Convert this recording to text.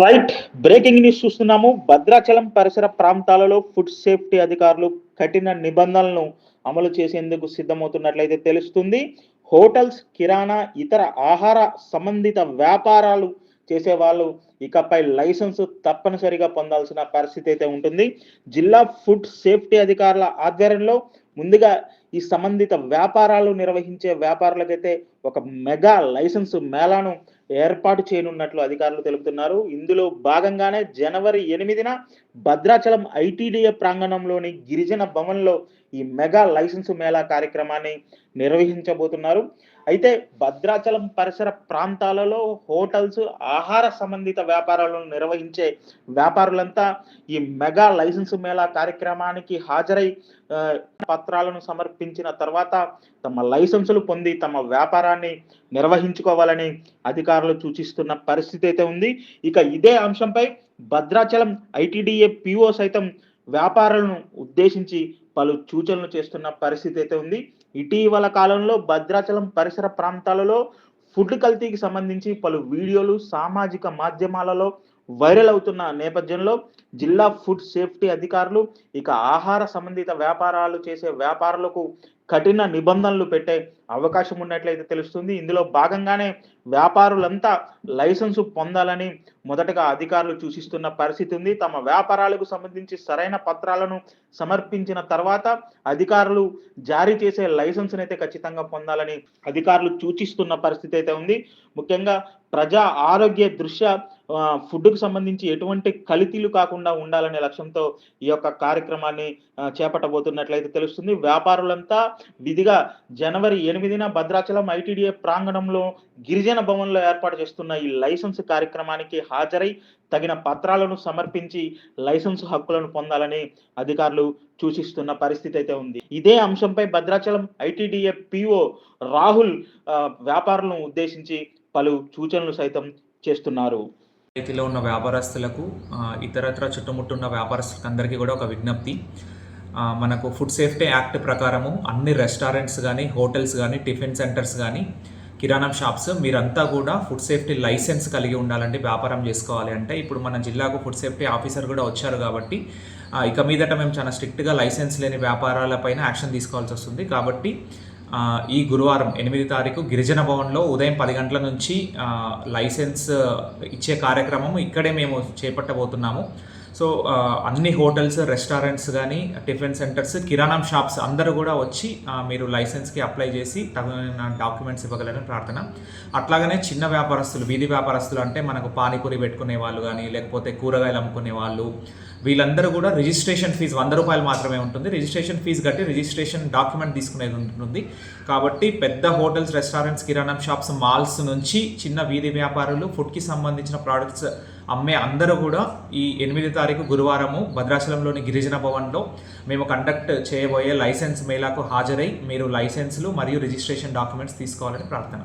Right. Breaking news చూస్తున్నాము. భద్రాచలం పరిసర ప్రాంతాలలో ఫుడ్ సేఫ్టీ అధికారులు కఠిన నిబంధనలను అమలు చేసేందుకు సిద్ధమవుతున్నట్లయితే తెలుస్తుంది. హోటల్స్, కిరాణా, ఇతర ఆహార సంబంధిత వ్యాపారాలు చేసేవాళ్ళు ఇకపై లైసెన్స్ తప్పనిసరిగా పొందాల్సిన పరిస్థితి అయితే ఉంటుంది. జిల్లా ఫుడ్ సేఫ్టీ అధికారుల ఆధ్వర్యంలో ముందుగా ఈ సంబంధిత వ్యాపారాలు నిర్వహించే వ్యాపారులకైతే ఒక మెగా లైసెన్స్ మేళాను ఏర్పాటు చేయనున్నట్లు అధికారులు తెలుపుతున్నారు. ఇందులో భాగంగానే జనవరి 8న భద్రాచలం ఐటీడీఏ ప్రాంగణంలోని గిరిజన భవన్‌లో ఈ మెగా లైసెన్స్ మేళా కార్యక్రమాన్ని నిర్వహించబోతున్నారు. అయితే భద్రాచలం పరిసర ప్రాంతాలలో హోటల్స్, ఆహార సంబంధిత వ్యాపారాలను నిర్వహించే వ్యాపారులంతా ఈ మెగా లైసెన్స్ మేళా కార్యక్రమానికి హాజరై పత్రాలను సమర్పించిన తర్వాత తమ లైసెన్సులు పొంది తమ వ్యాపారాన్ని నిర్వహించుకోవాలని అధికారులు సూచిస్తున్న పరిస్థితి అయితే ఉంది. ఇక ఇదే అంశంపై భద్రాచలం ఐటీడీఏ పీఓ సైతం వ్యాపారులను ఉద్దేశించి పలు సూచనలు చేస్తున్న పరిస్థితి అయితే ఉంది. ఇటీవల కాలంలో భద్రాచలం పరిసర ప్రాంతాలలో ఫుడ్ కల్తీకి సంబంధించి పలు వీడియోలు సామాజిక మాధ్యమాలలో వైరల్ అవుతున్న నేపథ్యంలో జిల్లా ఫుడ్ సేఫ్టీ అధికారులు ఇక ఆహార సంబంధిత వ్యాపారాలు చేసే వ్యాపారులకు కఠిన నిబంధనలు పెట్టే అవకాశం ఉన్నట్లయితే తెలుస్తుంది. ఇందులో భాగంగానే వ్యాపారులంతా లైసెన్సు పొందాలని మొదటగా అధికారులు సూచిస్తున్న పరిస్థితి ఉంది. తమ వ్యాపారాలకు సంబంధించి సరైన పత్రాలను సమర్పించిన తర్వాత అధికారులు జారీ చేసే లైసెన్స్‌ని అయితే ఖచ్చితంగా పొందాలని అధికారులు సూచిస్తున్న పరిస్థితి అయితే ఉంది. ముఖ్యంగా ప్రజా ఆరోగ్య దృష్ట్యా ఫుడ్‌కు సంబంధించి ఎటువంటి కల్తీలు కాకుండా ఉండాలనే లక్ష్యంతో ఈ యొక్క కార్యక్రమాన్ని చేపట్టబోతున్నట్లయితే తెలుస్తుంది. వ్యాపారులంతా విధిగా జనవరి 8న భద్రాచలం ఐటీడీఏ ప్రాంగణంలో గిరిజన భవన్‌లో ఏర్పాటు చేస్తున్న ఈ లైసెన్స్ కార్యక్రమానికి హాజరై తగిన పత్రాలను సమర్పించి లైసెన్స్ హక్కులను పొందాలని అధికారులు సూచిస్తున్న పరిస్థితి అయితే ఉంది. ఇదే అంశంపై భద్రాచలం ఐటీడీఏ పీఓ రాహుల్ వ్యాపారులను ఉద్దేశించి పలు సూచనలు సైతం చేస్తున్నారు. రైతులో ఉన్న వ్యాపారస్తులకు ఇతరత్ర చుట్టుముట్టున్న వ్యాపారస్తులకు అందరికీ కూడా ఒక విజ్ఞప్తి. మనకు ఫుడ్ సేఫ్టీ యాక్ట్ ప్రకారము అన్ని రెస్టారెంట్స్ కానీ, హోటల్స్ కానీ, టిఫిన్ సెంటర్స్ కానీ, కిరాణం షాప్స్ మీరంతా కూడా ఫుడ్ సేఫ్టీ లైసెన్స్ కలిగి ఉండాలంటే వ్యాపారం చేసుకోవాలి అంటే ఇప్పుడు మన జిల్లాకు ఫుడ్ సేఫ్టీ ఆఫీసర్ కూడా వచ్చారు కాబట్టి ఇక మీదట మేము చాలా స్ట్రిక్ట్గా లైసెన్స్ లేని వ్యాపారాలపైన యాక్షన్ తీసుకోవాల్సి వస్తుంది. కాబట్టి ఈ గురువారం 8 తారీఖు గిరిజన భవన్లో ఉదయం 10 గంటల నుంచి లైసెన్స్ ఇచ్చే కార్యక్రమం ఇక్కడే మేము చేపట్టబోతున్నాము. సో అన్ని హోటల్స్, రెస్టారెంట్స్ కానీ, టిఫిన్ సెంటర్స్, కిరాణం షాప్స్ అందరూ కూడా వచ్చి మీరు లైసెన్స్కి అప్లై చేసి తగిన డాక్యుమెంట్స్ ఇవ్వగలని ప్రార్థన. అట్లాగనే చిన్న వ్యాపారస్తులు, వీధి వ్యాపారస్తులు అంటే మనకు పానీపూరి పెట్టుకునే వాళ్ళు కానీ, లేకపోతే కూరగాయలు అమ్ముకునే వాళ్ళు, వీళ్ళందరూ కూడా రిజిస్ట్రేషన్ ఫీజు 100 రూపాయలు మాత్రమే ఉంటుంది. రిజిస్ట్రేషన్ ఫీజు కట్టి రిజిస్ట్రేషన్ డాక్యుమెంట్ తీసుకునేది ఉంటుంది. కాబట్టి పెద్ద హోటల్స్, రెస్టారెంట్స్, కిరాణం షాప్స్, మాల్స్ నుంచి చిన్న వీధి వ్యాపారులు, ఫుడ్కి సంబంధించిన ప్రోడక్ట్స్ అమ్మే అందరూ కూడా ఈ 8 తారీఖు గురువారము భద్రాచలంలోని గిరిజన భవన్లో మేము కండక్ట్ చేయబోయే లైసెన్స్ మేళాకు హాజరై మీరు లైసెన్సులు మరియు రిజిస్ట్రేషన్ డాక్యుమెంట్స్ తీసుకోవాలని ప్రార్థన.